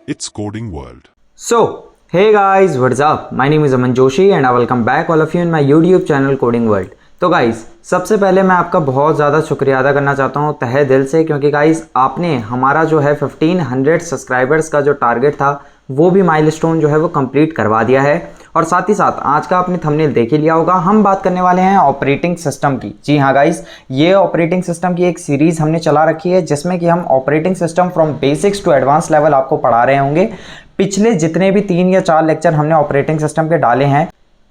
It's Coding World. So, hey guys, what's up? My name is Aman Joshi and I welcome back all of you in my YouTube channel Coding World. तो guys, सबसे पहले मैं आपका बहुत ज़्यादा शुक्रिया अदा करना चाहता हूँ तहे दिल से, क्योंकि गाइस आपने हमारा जो है 1500 सब्सक्राइबर्स का जो टारगेट था वो भी माइलस्टोन जो है वो कंप्लीट करवा दिया है। और साथ ही साथ आज का आपने थंबनेल देख ही लिया होगा, हम बात करने वाले हैं ऑपरेटिंग सिस्टम की। जी हाँ गाइस, ये ऑपरेटिंग सिस्टम की एक सीरीज़ हमने चला रखी है जिसमें कि हम operating system from basics to advance level आपको पढ़ा रहे होंगे। पिछले जितने भी 3 या 4 लेक्चर हमने ऑपरेटिंग सिस्टम के डाले हैं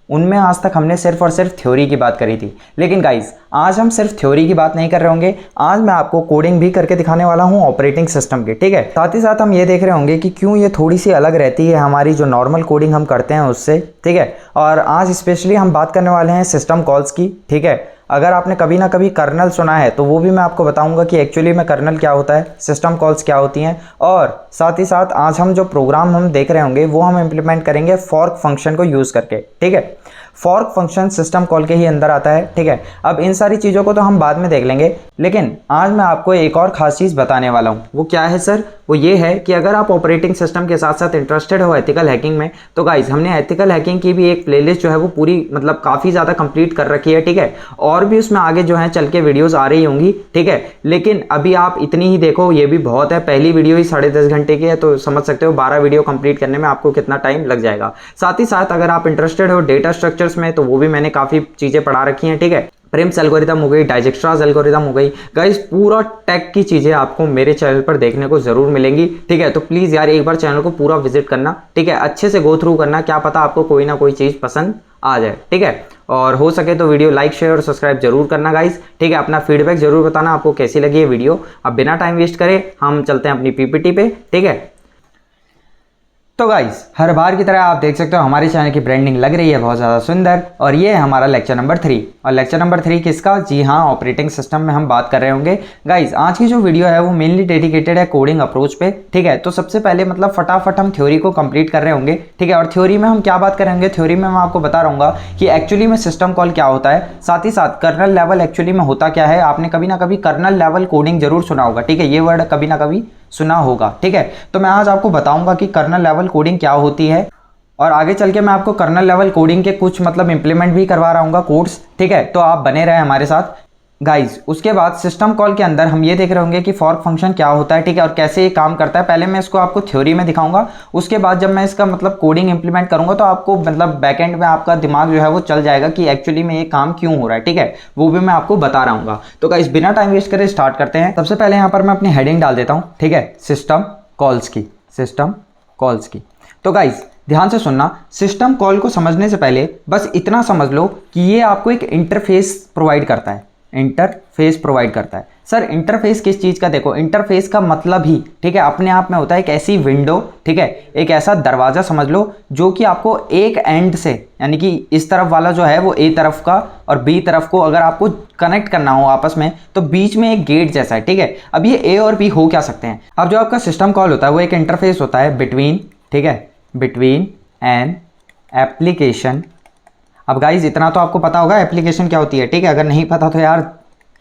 उनमें आज तक हमने सिर्फ और सिर्फ थ्योरी की बात करी थी, लेकिन गाइस आज हम सिर्फ थ्योरी की बात नहीं कर रहे होंगे। आज मैं आपको कोडिंग भी करके दिखाने वाला हूं ऑपरेटिंग सिस्टम के, ठीक है। साथ ही साथ हम ये देख रहे होंगे कि क्यों ये थोड़ी सी अलग रहती है हमारी जो नॉर्मल कोडिंग हम करते हैं उससे, ठीक है। और आज स्पेशली हम बात करने वाले हैं सिस्टम कॉल्स की, ठीक है। अगर आपने कभी ना कभी कर्नल सुना है तो वो भी मैं आपको बताऊंगा कि एक्चुअली में कर्नल क्या होता है, सिस्टम कॉल्स क्या होती हैं। और साथ ही साथ आज हम जो प्रोग्राम हम देख रहे होंगे वो हम इम्प्लीमेंट करेंगे फॉर्क फंक्शन को यूज़ करके, ठीक है। फॉर्क फंक्शन सिस्टम कॉल के ही अंदर आता है, ठीक है। अब इन सारी चीज़ों को तो हम बाद में देख लेंगे, लेकिन आज मैं आपको एक और ख़ास चीज़ बताने वाला हूँ। वो क्या है सर? वो ये है कि अगर आप ऑपरेटिंग सिस्टम के साथ साथ इंटरेस्टेड हो एथिकल हैकिंग में, तो गाइज हमने एथिकल हैकिंग की भी एक प्लेलिस्ट जो है वो पूरी मतलब काफ़ी ज़्यादा कंप्लीट कर रखी है, ठीक है। और भी उसमें आगे जो है चल के वीडियोस आ रही होंगी, ठीक है। लेकिन अभी आप इतनी ही देखो, ये भी बहुत है। पहली वीडियो ही 10.5 घंटे की है, तो समझ सकते हो 12 वीडियो कंप्लीट करने में आपको कितना टाइम लग जाएगा। साथ ही साथ अगर आप इंटरेस्टेड हो डेटा स्ट्रक्चर्स में, तो वो भी मैंने काफ़ी चीज़ें पढ़ा रखी हैं, ठीक है। प्रिम्स एल्गोरिथम हो गई, डाइजेक्स्ट्रास एल्गोरिथम हो गई। गाइस पूरा टेक की चीज़ें आपको मेरे चैनल पर देखने को ज़रूर मिलेंगी, ठीक है। तो प्लीज़ यार एक बार चैनल को पूरा विजिट करना, ठीक है। अच्छे से गो थ्रू करना, क्या पता आपको कोई ना कोई चीज़ पसंद आ जाए, ठीक है। और हो सके तो वीडियो लाइक शेयर और सब्सक्राइब जरूर करना गाइस, ठीक है। अपना फीडबैक जरूर बताना आपको कैसी लगी है वीडियो। अब बिना टाइम वेस्ट करे हम चलते हैं अपनी पीपीटी पे, ठीक है। तो गाइस हर बार की तरह आप देख सकते हो हमारे चैनल की ब्रांडिंग लग रही है बहुत ज़्यादा सुंदर, और ये है हमारा लेक्चर नंबर 3। और लेक्चर नंबर 3 किसका? जी हाँ, ऑपरेटिंग सिस्टम में हम बात कर रहे होंगे। गाइस आज की जो वीडियो है वो मेनली डेडिकेटेड है कोडिंग अप्रोच पे, ठीक है। तो सबसे पहले मतलब फटाफट हम थ्योरी को कंप्लीट कर रहे होंगे, ठीक है। और थ्योरी में हम क्या बात करेंगे? थ्योरी में मैं आपको बता रहूँगा कि एक्चुअली में सिस्टम कॉल क्या होता है, साथ ही साथ कर्नल लेवल एक्चुअली में होता क्या है। आपने कभी ना कभी कर्नल लेवल कोडिंग जरूर सुना होगा, ठीक है। ये वर्ड कभी ना कभी सुना होगा, ठीक है। तो मैं आज आपको बताऊंगा कि कर्नल लेवल कोडिंग क्या होती है, और आगे चल के मैं आपको कर्नल लेवल कोडिंग के कुछ मतलब इंप्लीमेंट भी करवा रहा हूँ कोड्स, ठीक है। तो आप बने रहे हमारे साथ गाइज। उसके बाद सिस्टम कॉल के अंदर हम ये देख रहे होंगे कि फॉर्क फंक्शन क्या होता है, ठीक है, और कैसे ये काम करता है। पहले मैं इसको आपको थ्योरी में दिखाऊंगा, उसके बाद जब मैं इसका मतलब कोडिंग इंप्लीमेंट करूंगा तो आपको मतलब बैकएंड में आपका दिमाग जो है वो चल जाएगा कि एक्चुअली में ये काम क्यों हो रहा है, ठीक है। वो भी मैं आपको बता रहा हूँ। तो गाइज बिना टाइम वेस्ट करे स्टार्ट करते हैं। सबसे पहले यहाँ पर मैं अपनी हेडिंग डाल देता हूँ, ठीक है, सिस्टम कॉल्स की, सिस्टम कॉल्स की। तो गाइज ध्यान से सुनना, सिस्टम कॉल को समझने से पहले बस इतना समझ लो कि ये आपको एक इंटरफेस प्रोवाइड करता है, इंटरफेस प्रोवाइड करता है। सर इंटरफेस किस चीज़ का? देखो इंटरफेस का मतलब ही, ठीक है, अपने आप में होता है एक ऐसी विंडो, ठीक है, एक ऐसा दरवाज़ा समझ लो जो कि आपको एक एंड से, यानी कि इस तरफ वाला जो है वो ए तरफ का और बी तरफ को अगर आपको कनेक्ट करना हो आपस में, तो बीच में एक गेट जैसा है, ठीक है। अब ये ए और बी हो क्या सकते हैं? अब जो आपका सिस्टम कॉल होता है वो एक इंटरफेस होता है बिटवीन, ठीक है, बिटवीन एन एप्लीकेशन। अब गाइज इतना तो आपको पता होगा एप्लीकेशन क्या होती है, ठीक है। अगर नहीं पता तो यार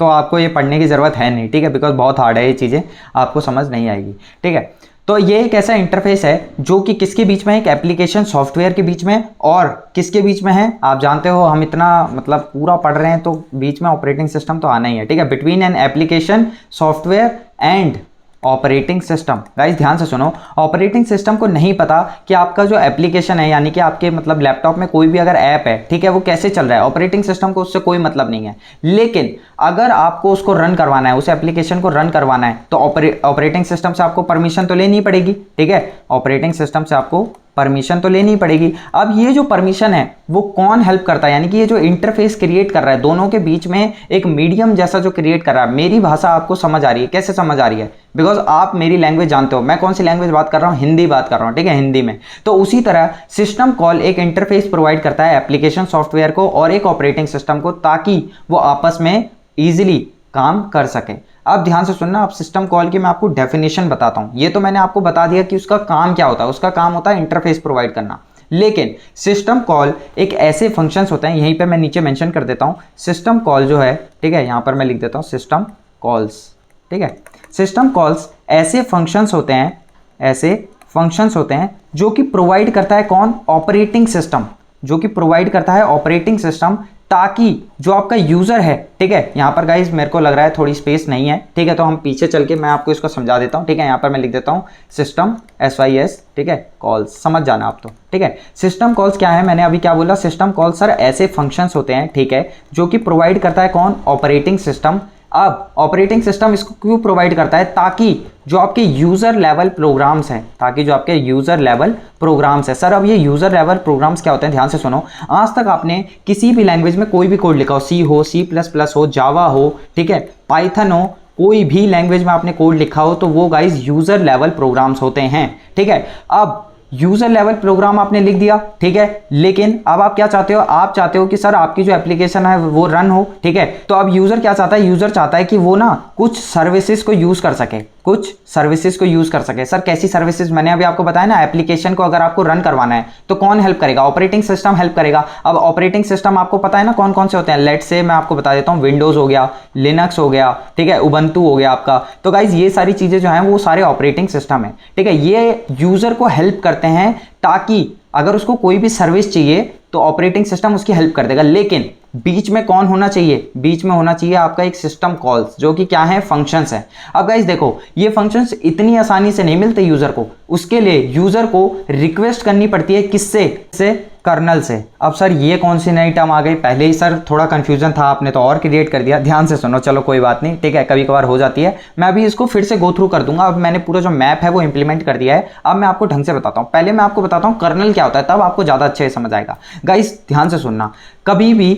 तो आपको ये पढ़ने की ज़रूरत है नहीं, ठीक है, बिकॉज बहुत हार्ड है ये चीज़ें, आपको समझ नहीं आएगी, ठीक है। तो ये एक ऐसा इंटरफेस है जो कि किसके बीच में है? एक एप्लीकेशन सॉफ्टवेयर के बीच में, और किसके बीच में है? आप जानते हो हम इतना मतलब पूरा पढ़ रहे हैं तो बीच में ऑपरेटिंग सिस्टम तो आना ही है, ठीक है। Between an application software and operating system. Guys ध्यान से सुनो, ऑपरेटिंग सिस्टम को नहीं पता कि आपका जो एप्लीकेशन है, यानी कि आपके मतलब लैपटॉप में कोई भी अगर ऐप है, ठीक है, वो कैसे चल रहा है, ऑपरेटिंग सिस्टम को उससे कोई मतलब नहीं है। लेकिन अगर आपको उसको रन करवाना है, उस एप्लीकेशन को रन करवाना है, तो ऑपरेटिंग सिस्टम से आपको परमिशन तो लेनी पड़ेगी, ठीक है। ऑपरेटिंग सिस्टम से आपको परमिशन तो लेनी पड़ेगी। अब ये जो परमिशन है वो कौन हेल्प करता है? यानी कि ये जो इंटरफेस क्रिएट कर रहा है दोनों के बीच में एक मीडियम जैसा जो क्रिएट कर रहा है। मेरी भाषा आपको समझ आ रही है? कैसे समझ आ रही है? बिकॉज आप मेरी लैंग्वेज जानते हो। मैं कौन सी लैंग्वेज बात कर रहा हूँ? हिंदी बात कर रहा हूँ, ठीक है, हिंदी में। तो उसी तरह सिस्टम कॉल एक इंटरफेस प्रोवाइड करता है एप्लीकेशन सॉफ्टवेयर को और एक ऑपरेटिंग सिस्टम को, ताकि वो आपस में ईजिली काम कर सके। अब ध्यान से सुनना, अब सिस्टम कॉल की मैं आपको डेफिनेशन बताता हूं। ये तो मैंने आपको बता दिया कि उसका काम क्या होता है। उसका काम होता है इंटरफेस प्रोवाइड करना। लेकिन सिस्टम कॉल एक ऐसे फंक्शंस होते हैं, यहीं पे मैं नीचे मेंशन कर देता हूं, सिस्टम कॉल जो है, ठीक है, यहां पर मैं लिख देता हूं सिस्टम कॉल्स, ठीक है। सिस्टम कॉल्स ऐसे फंक्शंस होते हैं, ऐसे फंक्शंस होते हैं जो कि प्रोवाइड करता है कौन? ऑपरेटिंग सिस्टम, जो कि प्रोवाइड करता है ऑपरेटिंग सिस्टम, ताकि जो आपका यूजर है, ठीक है, यहां पर गाइस मेरे को लग रहा है थोड़ी स्पेस नहीं है, ठीक है, तो हम पीछे चल के मैं आपको इसको समझा देता हूं, ठीक है। यहां पर मैं लिख देता हूं सिस्टम SYS, ठीक है, कॉल्स, समझ जाना आप तो, ठीक है। सिस्टम कॉल्स क्या है? मैंने अभी क्या बोला? सिस्टम कॉल्स सर ऐसे फंक्शंस होते हैं, ठीक है, जो कि प्रोवाइड करता है कौन? Operating system. अब ऑपरेटिंग सिस्टम इसको क्यों प्रोवाइड करता है? ताकि जो आपके यूजर लेवल प्रोग्राम्स हैं, ताकि जो आपके यूजर लेवल प्रोग्राम्स है। सर अब ये यूजर लेवल प्रोग्राम्स क्या होते हैं? ध्यान से सुनो। आज तक आपने किसी भी लैंग्वेज में कोई भी कोड लिखा हो, C हो, C++ हो, जावा हो, ठीक है, पाइथन हो, कोई भी लैंग्वेज में आपने कोड लिखा हो, तो वो गाइस यूजर लेवल प्रोग्राम्स होते हैं, ठीक है। अब यूजर लेवल प्रोग्राम आपने लिख दिया, ठीक है, लेकिन अब आप क्या चाहते हो? आप चाहते हो कि सर आपकी जो एप्लीकेशन है वो रन हो, ठीक है। तो अब यूजर क्या चाहता है? यूजर चाहता है कि वो ना कुछ सर्विसेज को यूज कर सके, कुछ सर्विसेज को यूज कर सके। सर कैसी सर्विसेज? मैंने अभी आपको बताया ना, एप्लीकेशन को अगर आपको रन करवाना है तो कौन हेल्प करेगा? ऑपरेटिंग सिस्टम हेल्प करेगा। अब ऑपरेटिंग सिस्टम आपको पता है ना कौन कौन से होते हैं? लेट से मैं आपको बता देता हूं, विंडोज हो गया, लिनक्स हो गया, ठीक है, उबंटू हो गया आपका। तो गाइज ये सारी चीजें जो हैं वो सारे ऑपरेटिंग सिस्टम है, ठीक है। ये यूजर को हेल्प करते हैं, ताकि अगर उसको कोई भी सर्विस चाहिए तो ऑपरेटिंग सिस्टम उसकी हेल्प कर देगा। लेकिन बीच में कौन होना चाहिए? बीच में होना चाहिए आपका एक सिस्टम कॉल्स, जो कि क्या है? फंक्शंस है। अब गाइस देखो, ये फंक्शंस इतनी आसानी से नहीं मिलते यूजर को, उसके लिए यूजर को रिक्वेस्ट करनी पड़ती है। किससे? से कर्नल से। अब सर ये कौन सी नई टर्म आ गई? पहले ही सर थोड़ा कंफ्यूजन था, आपने तो और क्रिएट कर दिया। ध्यान से सुनो, चलो कोई बात नहीं, ठीक है, कभी कभार हो जाती है। मैं अभी इसको फिर से गो थ्रू कर दूंगा। अब मैंने पूरा जो मैप है वो इंप्लीमेंट कर दिया है। अब मैं आपको ढंग से बताता हूं। पहले मैं आपको बताता हूं कर्नल क्या होता है, तब आपको ज्यादा अच्छे से समझ आएगा। गाइस ध्यान से सुनना, कभी भी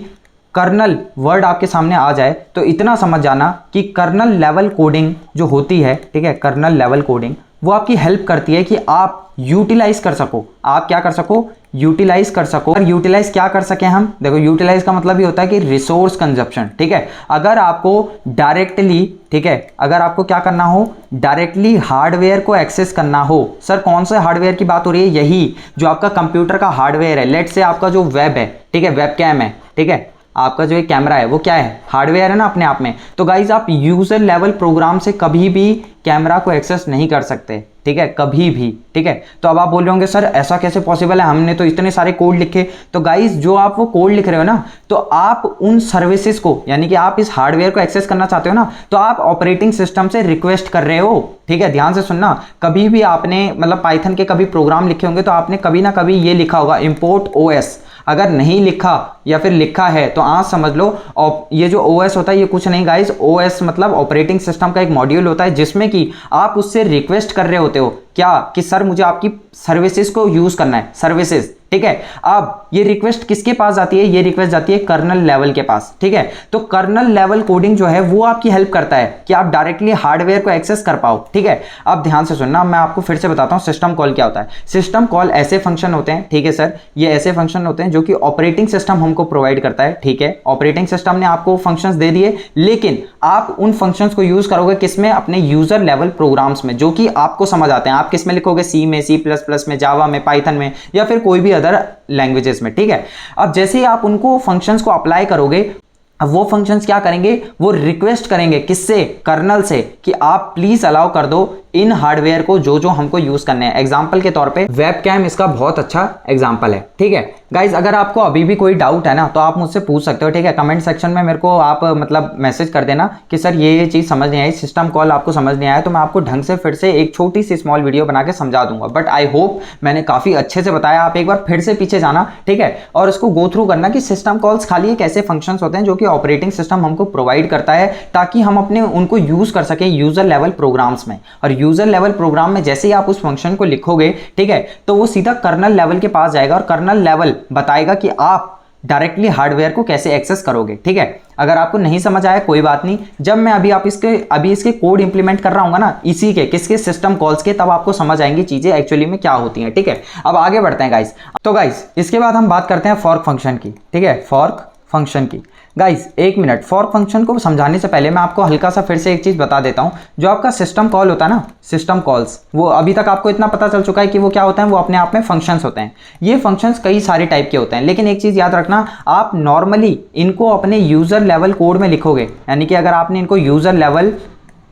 कर्नल वर्ड आपके सामने आ जाए तो इतना समझ जाना कि कर्नल लेवल कोडिंग जो होती है, ठीक है, कर्नल लेवल कोडिंग वो आपकी हेल्प करती है कि आप यूटिलाइज कर सको। आप क्या कर सको? यूटिलाइज कर सको। अगर यूटिलाइज क्या कर सके हम? देखो, यूटिलाइज का मतलब ये होता है कि रिसोर्स कंजप्शन, ठीक है। अगर आपको डायरेक्टली, ठीक है, अगर आपको क्या करना हो? डायरेक्टली हार्डवेयर को एक्सेस करना हो। सर कौन से हार्डवेयर की बात हो रही है? यही जो आपका कंप्यूटर का हार्डवेयर है। लेट से आपका जो वेब है, ठीक है, वेब कैम है, ठीक है, आपका जो एक कैमरा है वो क्या है? हार्डवेयर है ना अपने आप में। तो गाइज आप यूजर लेवल प्रोग्राम से कभी भी कैमरा को एक्सेस नहीं कर सकते, ठीक है, कभी भी, ठीक है। तो अब आप बोल रहे होंगे सर ऐसा कैसे पॉसिबल है, हमने तो इतने सारे कोड लिखे। तो गाइज जो आप वो कोड लिख रहे हो ना, तो आप उन सर्विसेज को, यानी कि आप इस हार्डवेयर को एक्सेस करना चाहते हो ना, तो आप ऑपरेटिंग सिस्टम से रिक्वेस्ट कर रहे हो, ठीक है। ध्यान से सुनना, कभी भी आपने मतलब पाइथन के कभी प्रोग्राम लिखे होंगे तो आपने कभी ना कभी ये लिखा होगा इंपोर्ट ओएस। अगर नहीं लिखा या फिर लिखा है तो आज समझ लो, ये जो OS होता है ये कुछ नहीं गाइस, OS मतलब ऑपरेटिंग सिस्टम का एक मॉड्यूल होता है, जिसमें कि आप उससे रिक्वेस्ट कर रहे होते हो क्या? कि सर मुझे आपकी सर्विसेज को यूज करना है, सर्विसेज, ठीक है। अब ये रिक्वेस्ट किसके पास जाती है? ये रिक्वेस्ट जाती है कर्नल लेवल के पास, ठीक है। तो कर्नल लेवल कोडिंग जो है वो आपकी हेल्प करता है कि आप डायरेक्टली हार्डवेयर को एक्सेस कर पाओ, ठीक है। अब ध्यान से सुनना, मैं आपको फिर से बताता हूं सिस्टम कॉल क्या होता है। सिस्टम कॉल ऐसे फंक्शन होते हैं, ठीक है सर, ये ऐसे फंक्शन होते हैं जो कि ऑपरेटिंग सिस्टम हमको प्रोवाइड करता है, ठीक है। ऑपरेटिंग सिस्टम ने आपको फंक्शंस दे दिए, लेकिन आप उन फंक्शंस को यूज करोगे किसमें? अपने यूजर लेवल प्रोग्राम्स में, जो कि आपको समझ आते हैं। आप किस में लिखोगे? C में, C++ में, जावा में, पाइथन में, या फिर कोई भी अदर लैंग्वेजेस में, ठीक है। अब जैसे ही आप उनको फंक्शंस को अप्लाई करोगे, अब वो फंक्शंस क्या करेंगे? वो रिक्वेस्ट करेंगे किससे? कर्नल से, कि आप प्लीज अलाउ कर दो इन हार्डवेयर को जो जो हमको यूज करने हैं। एग्जांपल के तौर पे वेबकैम इसका बहुत अच्छा एग्जांपल है, ठीक है। गाइज अगर आपको अभी भी कोई डाउट है ना, तो आप मुझसे पूछ सकते हो, ठीक है। कमेंट सेक्शन में मेरे को आप मतलब मैसेज कर देना कि सर ये चीज समझ नहीं आई, सिस्टम कॉल आपको समझ नहीं आया, तो मैं आपको ढंग से फिर से एक छोटी सी स्मॉल वीडियो बना के समझा दूंगा। बट आई होप मैंने काफी अच्छे से बताया। आप एक बार फिर से पीछे जाना, ठीक है, और इसको गो थ्रू करना कि सिस्टम कॉल्स खाली एक ऐसे फंक्शंस होते हैं जो कि ऑपरेटिंग सिस्टम हमको प्रोवाइड करता है, ताकि हम अपने उनको यूज कर सके यूजर लेवल प्रोग्राम्स में। और यूजर लेवल प्रोग्राम में जैसे ही आप उस फंक्शन को लिखोगे, ठीक है, तो वो सीधा कर्नल लेवल के पास जाएगा और कर्नल लेवल बताएगा कि आप डायरेक्टली हार्डवेयर को कैसे एक्सेस करोगे, ठीक है। अगर आपको नहीं समझ आया कोई बात नहीं, जब मैं अभी इसके कोड इंप्लीमेंट कर रहा हूं ना, इसी के किसके सिस्टम कॉल्स के, तब आपको समझ आएंगी चीजें एक्चुअली में क्या होती हैं, ठीक है। अब आगे बढ़ते हैं गाइस। तो गाइस इसके बाद हम बात करते हैं फॉर्क फंक्शन की, ठीक है, फॉर्क फंक्शन की। गाइस एक मिनट, फॉर्क फंक्शन को समझाने से पहले मैं आपको हल्का सा फिर से एक चीज बता देता हूं। जो आपका सिस्टम कॉल होता है ना, सिस्टम कॉल्स, वो अभी तक आपको इतना पता चल चुका है कि वो क्या होता है, वो अपने आप में फंक्शंस होते हैं। ये फंक्शंस कई सारे टाइप के होते हैं, लेकिन एक चीज याद रखना, आप नॉर्मली इनको अपने यूजर लेवल कोड में लिखोगे, यानी कि अगर आपने इनको यूजर लेवल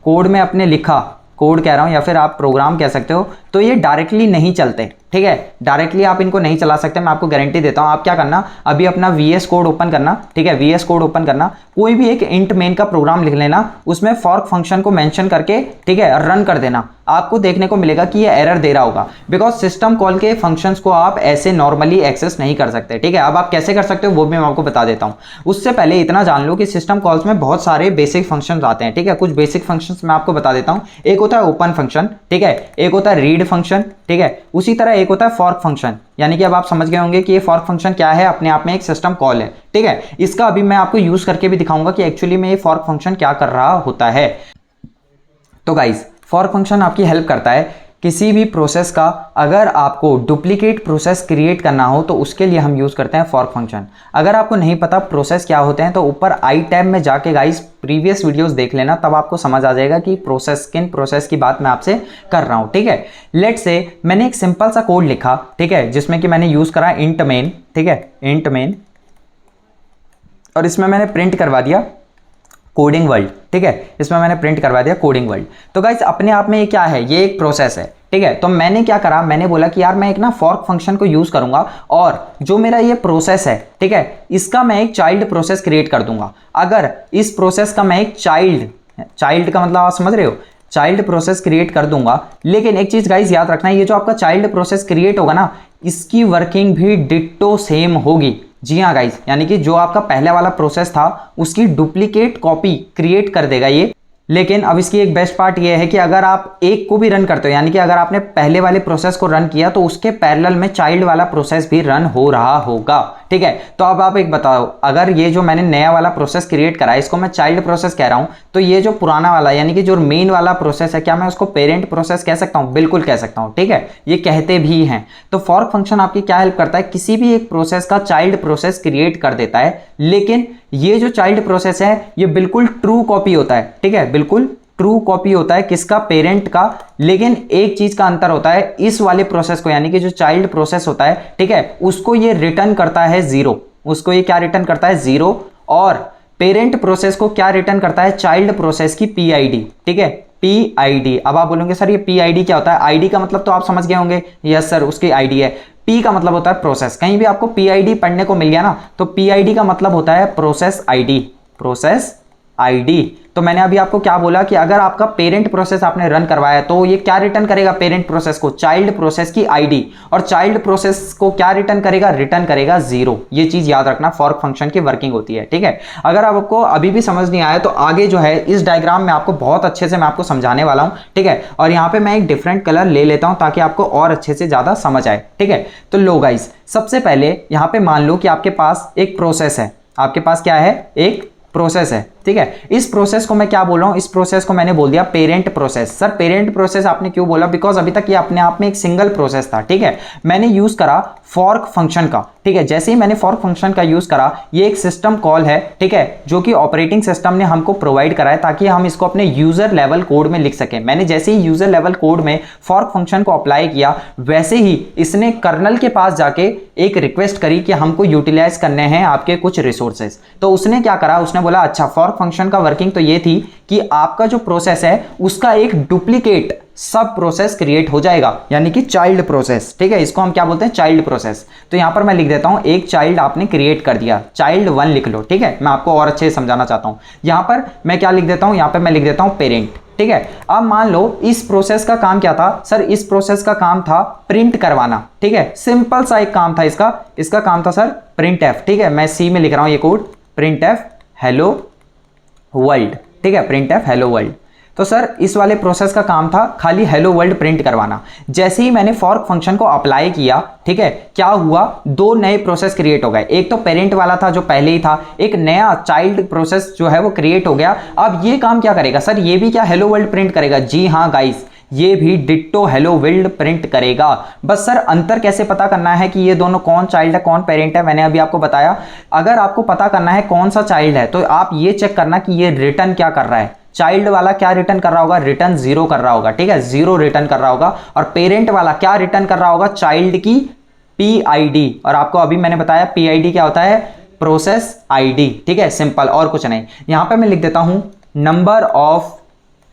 कोड में अपने लिखा, कोड कह रहा हूँ या फिर आप प्रोग्राम कह सकते हो, तो ये डायरेक्टली नहीं चलते, ठीक है। डायरेक्टली आप इनको नहीं चला सकते, मैं आपको गारंटी देता हूँ। आप क्या करना, अभी अपना VS कोड ओपन करना, ठीक है, VS कोड ओपन करना, कोई भी एक इंट मेन का प्रोग्राम लिख लेना, उसमें फॉर्क फंक्शन को मेंशन करके, ठीक है, रन कर देना। आपको देखने को मिलेगा कि ये एरर दे रहा होगा, बिकॉज सिस्टम कॉल के फंक्शंस को आप ऐसे नॉर्मली एक्सेस नहीं कर सकते, ठीक है। अब आप कैसे कर सकते हो वो भी मैं आपको बता देता हूँ। उससे पहले इतना जान लो कि सिस्टम कॉल्स में बहुत सारे बेसिक फंक्शंस आते हैं, ठीक है। कुछ बेसिक फंक्शंस मैं आपको बता देता हूँ। एक होता है ओपन फंक्शन, ठीक है, एक होता है रीड फंक्शन, ठीक है, उसी तरह एक होता है फॉर्क फंक्शन, यानी कि अब आप समझ गए होंगे कि ये फॉर्क फंक्शन क्या है, अपने आप में एक सिस्टम कॉल है, ठीक है। इसका अभी मैं आपको यूज करके भी दिखाऊंगा कि एक्चुअली में ये फॉर्क फंक्शन क्या कर रहा होता है। तो गाइस, फॉर्क फंक्शन आपकी हेल्प करता है किसी भी प्रोसेस का, अगर आपको डुप्लीकेट प्रोसेस क्रिएट करना हो तो उसके लिए हम यूज करते हैं फॉर्क फंक्शन। अगर आपको नहीं पता प्रोसेस क्या होते हैं तो ऊपर आई टैब में जाके गाइस प्रीवियस वीडियोस देख लेना, तब आपको समझ आ जाएगा कि प्रोसेस किन प्रोसेस की बात मैं आपसे कर रहा हूं, ठीक है। लेट्स से मैंने एक सिंपल सा कोड लिखा, ठीक है, जिसमें कि मैंने यूज करा इंट मेन, ठीक है, इंट मेन, और इसमें मैंने प्रिंट करवा दिया कोडिंग वर्ल्ड, ठीक है, इसमें मैंने प्रिंट करवा दिया कोडिंग वर्ल्ड। तो गाइस अपने आप में ये क्या है, ये एक प्रोसेस है, ठीक है। तो मैंने क्या करा, मैंने बोला कि यार मैं एक ना फॉर्क फंक्शन को यूज करूंगा और जो मेरा ये प्रोसेस है, ठीक है, इसका मैं एक चाइल्ड प्रोसेस क्रिएट कर दूंगा। अगर इस प्रोसेस का मैं एक चाइल्ड का मतलब आप समझ रहे हो, चाइल्ड प्रोसेस क्रिएट कर दूंगा, लेकिन एक चीज गाइस याद रखना, ये जो आपका चाइल्ड प्रोसेस क्रिएट होगा ना, इसकी वर्किंग भी डिट्टो सेम होगी। जी हाँ गाइस, यानी कि जो आपका पहले वाला प्रोसेस था उसकी डुप्लीकेट कॉपी क्रिएट कर देगा ये। लेकिन अब इसकी एक बेस्ट पार्ट ये है कि अगर आप एक को भी रन करते हो, यानी कि अगर आपने पहले वाले प्रोसेस को रन किया तो उसके पैरेलल में चाइल्ड वाला प्रोसेस भी रन हो रहा होगा, ठीक है। तो अब आप एक बताओ, अगर ये जो मैंने नया वाला प्रोसेस क्रिएट करा है इसको मैं चाइल्ड प्रोसेस कह रहा हूं, तो ये जो पुराना वाला यानी कि जो मेन वाला प्रोसेस है, क्या मैं उसको पेरेंट प्रोसेस कह सकता हूं? बिल्कुल कह सकता हूं, ठीक है, ये कहते भी हैं। तो फॉर्क फंक्शन आपकी क्या हेल्प करता है, किसी भी एक प्रोसेस का चाइल्ड प्रोसेस क्रिएट कर देता है, लेकिन ये जो चाइल्ड प्रोसेस है ये बिल्कुल ट्रू कॉपी होता है, ठीक है, बिल्कुल ट्रू कॉपी होता है किसका, पेरेंट का। लेकिन एक चीज का अंतर होता है, इस वाले प्रोसेस को यानी कि जो चाइल्ड प्रोसेस होता है, ठीक है, उसको ये रिटर्न करता है 0, उसको ये क्या रिटर्न करता है 0, और पेरेंट प्रोसेस को क्या रिटर्न करता है, चाइल्ड प्रोसेस की PID, ठीक है, PID। अब आप बोलोगे सर ये PID क्या होता है, ID का मतलब तो आप समझ गए होंगे, यस सर उसकी ID है। P का मतलब होता है प्रोसेस, कहीं भी आपको PID पढ़ने को मिल गया ना, तो PID का मतलब होता है प्रोसेस ID, प्रोसेस ID। तो मैंने अभी आपको क्या बोला कि अगर आपका पेरेंट प्रोसेस आपने रन करवाया तो ये क्या रिटर्न करेगा, पेरेंट प्रोसेस को चाइल्ड प्रोसेस की ID, और चाइल्ड प्रोसेस को क्या रिटर्न करेगा, रिटर्न करेगा 0। ये चीज याद रखना, फॉर्क फंक्शन की वर्किंग होती है, ठीक है। अगर आपको अभी भी समझ नहीं आया तो आगे जो है इस डायग्राम में आपको बहुत अच्छे से मैं आपको समझाने वाला हूं, ठीक है। और यहाँ पे मैं एक डिफरेंट कलर ले लेता हूं ताकि आपको और अच्छे से ज्यादा समझ आए, ठीक है। तो लो गाइस, सबसे पहले यहाँ पे मान लो कि आपके पास एक प्रोसेस है, आपके पास क्या है, एक प्रोसेस है, ठीक है। इस प्रोसेस को मैं क्या बोल रहा हूं, इस प्रोसेस को मैंने बोल दिया parent process. Sir parent process आपने क्यों बोला, बिकॉज अभी तक ये अपने आप में एक सिंगल प्रोसेस था, ठीक है। मैंने यूज करा फॉर्क फंक्शन का, ठीक है। जैसे ही मैंने फॉर्क फंक्शन का यूज करा, ये एक सिस्टम कॉल है, ठीक है, जो कि ऑपरेटिंग सिस्टम ने हमको प्रोवाइड करा है ताकि हम इसको अपने यूजर लेवल कोड में लिख सकें। मैंने जैसे ही यूजर लेवल कोड में फॉर्क फंक्शन को अप्लाई किया, वैसे ही इसने कर्नल के पास जाके एक रिक्वेस्ट करी कि हमको यूटिलाइज करने हैं आपके कुछ रिसोर्सेज। तो उसने क्या करा, उसने बोला अच्छा, फॉर्क फंक्शन का वर्किंग तो ये थी कि आपका जो प्रोसेस है उसका एक डुप्लीकेट सब प्रोसेस क्रिएट हो जाएगा, यानी कि चाइल्ड प्रोसेस, ठीक है। इसको हम क्या बोलते हैं, चाइल्ड प्रोसेस। तो यहां पर मैं लिख देता हूं एक चाइल्ड आपने क्रिएट कर दिया, चाइल्ड 1 लिख लो, ठीक है। मैं आपको और अच्छे से समझाना चाहता हूं। यहां पर मैं क्या लिख देता हूं, यहां पर मैं लिख देता हूं पेरेंट, ठीक है। अब मान लो इस प्रोसेस का काम क्या था, सर इस प्रोसेस का काम था प्रिंट करवाना, ठीक है। सिंपल सा एक काम था इसका काम था सर प्रिंट एफ, ठीक है। मैं C में लिख रहा हूं ये code, print F hello world, ठीक है, प्रिंट एफ हेलो वर्ल्ड। तो सर इस वाले प्रोसेस का काम था खाली हेलो वर्ल्ड प्रिंट करवाना। जैसे ही मैंने फॉर्क फंक्शन को अप्लाई किया, ठीक है, क्या हुआ, 2 नए प्रोसेस क्रिएट हो गए। एक तो पेरेंट वाला था जो पहले ही था, एक नया चाइल्ड प्रोसेस जो है वो क्रिएट हो गया। अब ये काम क्या करेगा, सर ये भी क्या हेलो वर्ल्ड प्रिंट करेगा? जी हाँ गाइस, ये भी डिट्टो हेलो वर्ल्ड प्रिंट करेगा। बस सर अंतर कैसे पता करना है कि ये दोनों कौन चाइल्ड है कौन पेरेंट है, मैंने अभी आपको बताया। अगर आपको पता करना है कौन सा चाइल्ड है तो आप ये चेक करना कि ये रिटर्न क्या कर रहा है। चाइल्ड वाला क्या रिटर्न कर रहा होगा, रिटर्न 0 कर रहा होगा, ठीक है, 0 रिटर्न कर रहा होगा। और पेरेंट वाला क्या रिटर्न कर रहा होगा, चाइल्ड की PID। और आपको अभी मैंने बताया PID क्या होता है, प्रोसेस ID, ठीक है, सिंपल, और कुछ नहीं। यहां पे मैं लिख देता हूं नंबर ऑफ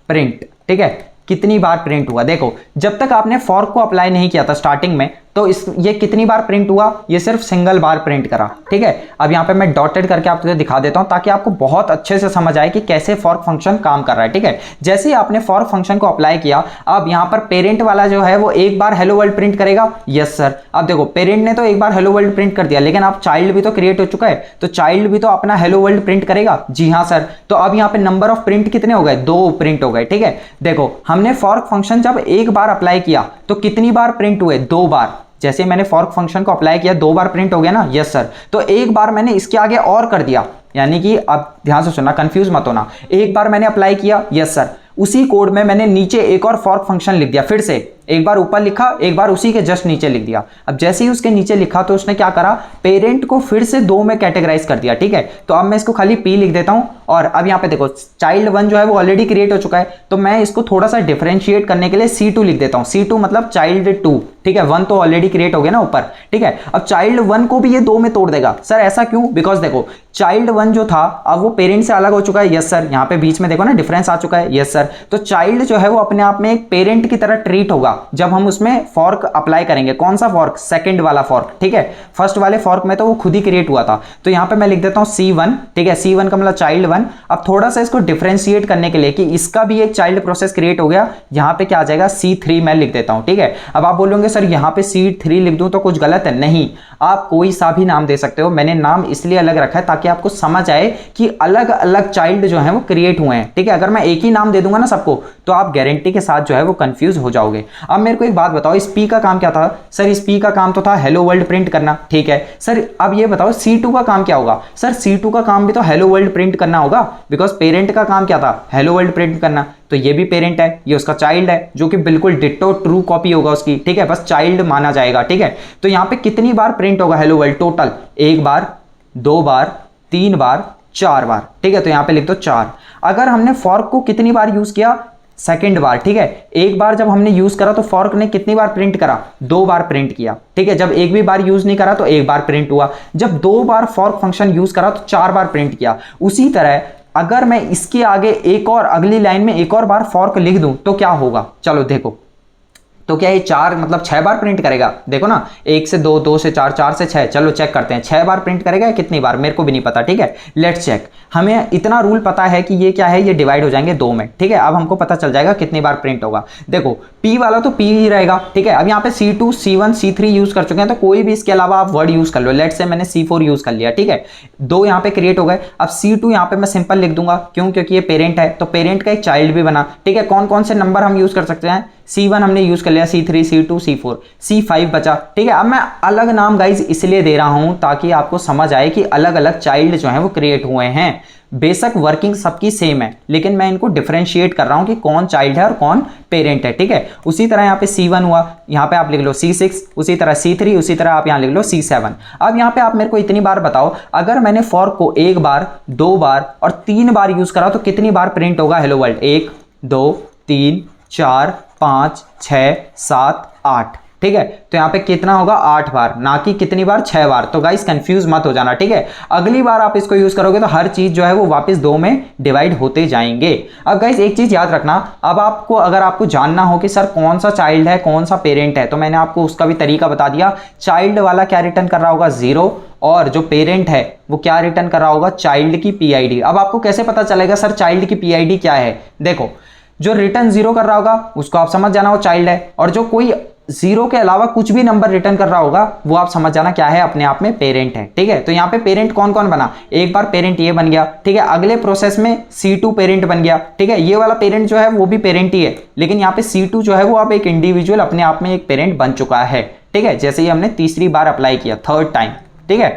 प्रिंट, ठीक है, कितनी बार प्रिंट हुआ। देखो जब तक आपने फॉर्क को अप्लाई नहीं किया था स्टार्टिंग में, तो ये कितनी बार प्रिंट हुआ, ये सिर्फ सिंगल बार प्रिंट करा। ठीक है, अब यहाँ पे मैं डॉटेड करके आपको दिखा देता हूँ ताकि आपको बहुत अच्छे से समझ आए कि कैसे फॉर्क फंक्शन काम कर रहा है। ठीक है, जैसे ही आपने फॉर्क फंक्शन को अप्लाई किया, अब यहाँ पर पेरेंट वाला जो है वो एक बार हेलो वर्ल्ड प्रिंट करेगा। यस सर, अब देखो पेरेंट ने तो एक बार हेलो वर्ल्ड प्रिंट कर दिया, लेकिन अब चाइल्ड भी तो क्रिएट हो चुका है, तो चाइल्ड भी तो अपना हेलो वर्ल्ड प्रिंट करेगा। जी हाँ सर, तो अब यहाँ पे नंबर ऑफ प्रिंट कितने हो गए, 2 प्रिंट हो गए। ठीक है, देखो हमने फॉर्क फंक्शन जब एक बार अप्लाई किया तो कितनी बार प्रिंट हुए, 2 बार। जैसे मैंने फॉर्क फंक्शन को अप्लाई किया 2 बार प्रिंट हो गया ना। यस सर, तो एक बार मैंने इसके आगे और कर दिया, यानी कि अब ध्यान से सुनना, कंफ्यूज मत होना। एक बार मैंने अप्लाई किया, यस सर, उसी कोड में मैंने नीचे एक और फॉर्क फंक्शन लिख दिया, फिर से एक बार ऊपर लिखा, एक बार उसी के जस्ट नीचे लिख दिया। अब जैसे ही उसके नीचे लिखा तो उसने क्या करा, पेरेंट को फिर से 2 में कैटेगराइज कर दिया। ठीक है, तो अब मैं इसको खाली P लिख देता हूं, और अब यहाँ पे देखो चाइल्ड 1 जो है वो ऑलरेडी क्रिएट हो चुका है, तो मैं इसको थोड़ा सा डिफरेंशिएट करने के लिए C2 लिख देता हूं। C2 मतलब चाइल्ड 2। ठीक है, 1 तो ऑलरेडी क्रिएट हो गया ना ऊपर। ठीक है, अब चाइल्ड 1 को भी ये 2 में तोड़ देगा। सर ऐसा क्यों, बिकॉज देखो चाइल्ड 1 जो था अब वो पेरेंट से अलग हो चुका है। यस सर, यहाँ पे बीच में देखो ना डिफरेंस आ चुका है। यस सर, तो चाइल्ड जो है वो अपने आप में एक पेरेंट की तरह ट्रीट होगा जब हम उसमें फॉर्क अप्लाई करेंगे। कौन सा फॉर्क, सेकंड वाला फॉर्क। ठीक है, फर्स्ट वाले फॉर्क में तो वो खुद ही क्रिएट हुआ था, तो यहाँ पे मैं लिख देता हूँ C1। ठीक है, C1 का मतलब चाइल्ड 1। अब थोड़ा सा इसको डिफरेंशिएट करने के लिए कि इसका भी एक चाइल्ड प्रोसेस क्रिएट हो गया, यहाँ पे क्या आ जाएगा C3 मैं लिख देता हूँ। ठीक है, अब आप बोलोगे सर यहाँ पे C3 लिख दूं तो कुछ गलत है। नहीं, आप कोई सा भी नाम दे सकते हो, मैंने नाम इसलिए अलग रखा है ताकि आपको समझ आए कि अलग अलग चाइल्ड जो है वो क्रिएट हुए हैं। ठीक है, अगर मैं एक ही नाम दे दूंगा ना सबको, तो आप गारंटी के साथ जो है वो कंफ्यूज हो जाओगे। अब मेरे को एक बात बताओ, इस P का काम क्या था। सर इस P का काम तो था हेलो वर्ल्ड प्रिंट करना। ठीक है सर, अब ये बताओ C2 का काम क्या होगा। सर C2 का काम भी तो हेलो वर्ल्ड प्रिंट करना होगा, बिकॉज पेरेंट का काम क्या था, हेलो वर्ल्ड प्रिंट करना। तो ये भी पेरेंट है, ये उसका चाइल्ड है, जो कि बिल्कुल डिट्टो ट्रू कॉपी होगा उसकी। ठीक है, बस चाइल्ड माना जाएगा। ठीक है, तो यहाँ पे कितनी बार प्रिंट होगा हेलो वर्ल्ड, टोटल 1 बार, 2 बार, 3 बार, 4 बार। ठीक है, तो यहाँ पे लिख दो 4। अगर हमने फॉर्क को कितनी बार यूज किया, सेकेंड बार। ठीक है, एक बार जब हमने यूज करा तो फॉर्क ने कितनी बार प्रिंट करा, 2 बार प्रिंट किया। ठीक है, जब एक भी बार यूज नहीं करा तो 1 बार प्रिंट हुआ। जब 2 बार फॉर्क फंक्शन यूज करा तो 4 बार प्रिंट किया। उसी तरह अगर मैं इसके आगे एक और अगली लाइन में एक और बार फॉर्क लिख दूं तो क्या होगा, चलो देखो। तो क्या ये 4 मतलब 6 बार प्रिंट करेगा। देखो ना, 1 से 2, 2 से 4, 4 से 6। चलो चेक करते हैं 6 बार प्रिंट करेगा या कितनी बार, मेरे को भी नहीं पता। ठीक है, लेट्स चेक। हमें इतना रूल पता है कि ये क्या है, ये डिवाइड हो जाएंगे 2 में। ठीक है, अब हमको पता चल जाएगा कितनी बार प्रिंट होगा। देखो P वाला तो P ही रहेगा। ठीक है, अब यहाँ पे C2, C1, C3 यूज कर चुके हैं, तो कोई भी इसके अलावा आप वर्ड यूज कर लो। लेट्स से मैंने C4 यूज कर लिया। ठीक है, 2 यहाँ पे क्रिएट हो गए। अब C2 यहाँ पे मैं सिंपल लिख दूंगा, क्यों, क्योंकि ये पेरेंट है, तो पेरेंट का एक चाइल्ड भी बना। ठीक है, कौन कौन से नंबर हम यूज कर सकते हैं, C1 हमने यूज कर लिया, C3, C2, C4, C5 बचा। ठीक है, अब मैं अलग नाम गाइज इसलिए दे रहा हूं ताकि आपको समझ आए कि अलग अलग चाइल्ड जो हैं वो क्रिएट हुए हैं। बेशक वर्किंग सबकी सेम है, लेकिन मैं इनको डिफरेंशिएट कर रहा हूं कि कौन चाइल्ड है और कौन पेरेंट है। ठीक है, उसी तरह यहाँ पे C1 हुआ, यहाँ पे आप लिख लो C6, उसी तरह C3, उसी तरह आप यहाँ लिख लो C7। अब यहाँ पे आप मेरे को इतनी बार बताओ, अगर मैंने फॉर्क को 1 बार, 2 बार और 3 बार यूज करा तो कितनी बार प्रिंट होगा हेलो वर्ल्ड। 1, 2, 3, 4, 5, 6, 7, 8। ठीक है, तो यहाँ पे कितना होगा, 8 बार, ना कि कितनी बार, 6 बार। तो गाइस कंफ्यूज मत हो जाना। ठीक है, अगली बार आप इसको यूज करोगे तो हर चीज जो है वो वापस 2 में डिवाइड होते जाएंगे। अब गाइस एक चीज याद रखना, अब आपको अगर आपको जानना हो कि सर कौन सा चाइल्ड है कौन सा पेरेंट है, तो मैंने आपको उसका भी तरीका बता दिया। चाइल्ड वाला क्या रिटर्न कर रहा होगा, 0, और जो पेरेंट है वो क्या रिटर्न कर रहा होगा, चाइल्ड की PID। अब आपको कैसे पता चलेगा सर चाइल्ड की PID क्या है, देखो जो रिटर्न 0 कर रहा होगा उसको आप समझ जाना वो चाइल्ड है, और जो कोई 0 के अलावा कुछ भी नंबर रिटर्न कर रहा होगा वो आप समझ जाना क्या है, अपने आप में पेरेंट है। ठीक है, तो यहाँ पे पेरेंट कौन कौन बना, एक बार पेरेंट ये बन गया। ठीक है, अगले प्रोसेस में C2 पेरेंट बन गया। ठीक है, ये वाला पेरेंट जो है वो भी पेरेंट ही है, लेकिन यहाँ पे C2 जो है वो अब एक इंडिविजुअल अपने आप में एक पेरेंट बन चुका है। ठीक है, जैसे ही हमने तीसरी बार अप्लाई किया, 3rd टाइम। ठीक है,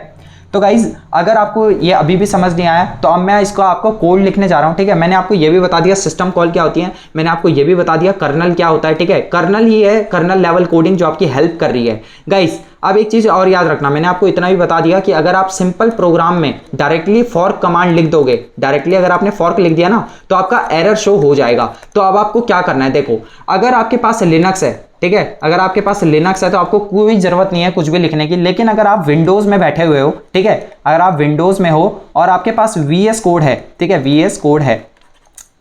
तो गाइज अगर आपको ये अभी भी समझ नहीं आया तो अब मैं इसको आपको कोड लिखने जा रहा हूं। ठीक है, मैंने आपको ये भी बता दिया सिस्टम कॉल क्या होती है, मैंने आपको ये भी बता दिया कर्नल क्या होता है। ठीक है, कर्नल ही है कर्नल लेवल कोडिंग जो आपकी हेल्प कर रही है। गाइज अब एक चीज और याद रखना, मैंने आपको इतना भी बता दिया कि अगर आप सिंपल प्रोग्राम में डायरेक्टली फॉर्क कमांड लिख दोगे, डायरेक्टली अगर आपने फॉर्क लिख दिया ना तो आपका एरर शो हो जाएगा। तो अब आपको क्या करना है, देखो अगर आपके पास लिनक्स है, ठीक है, अगर आपके पास लिनक्स है तो आपको कोई जरूरत नहीं है कुछ भी लिखने की। लेकिन अगर आप विंडोज में बैठे हुए हो, ठीक है, अगर आप विंडोज में हो और आपके पास VS कोड है, ठीक है, VS कोड है,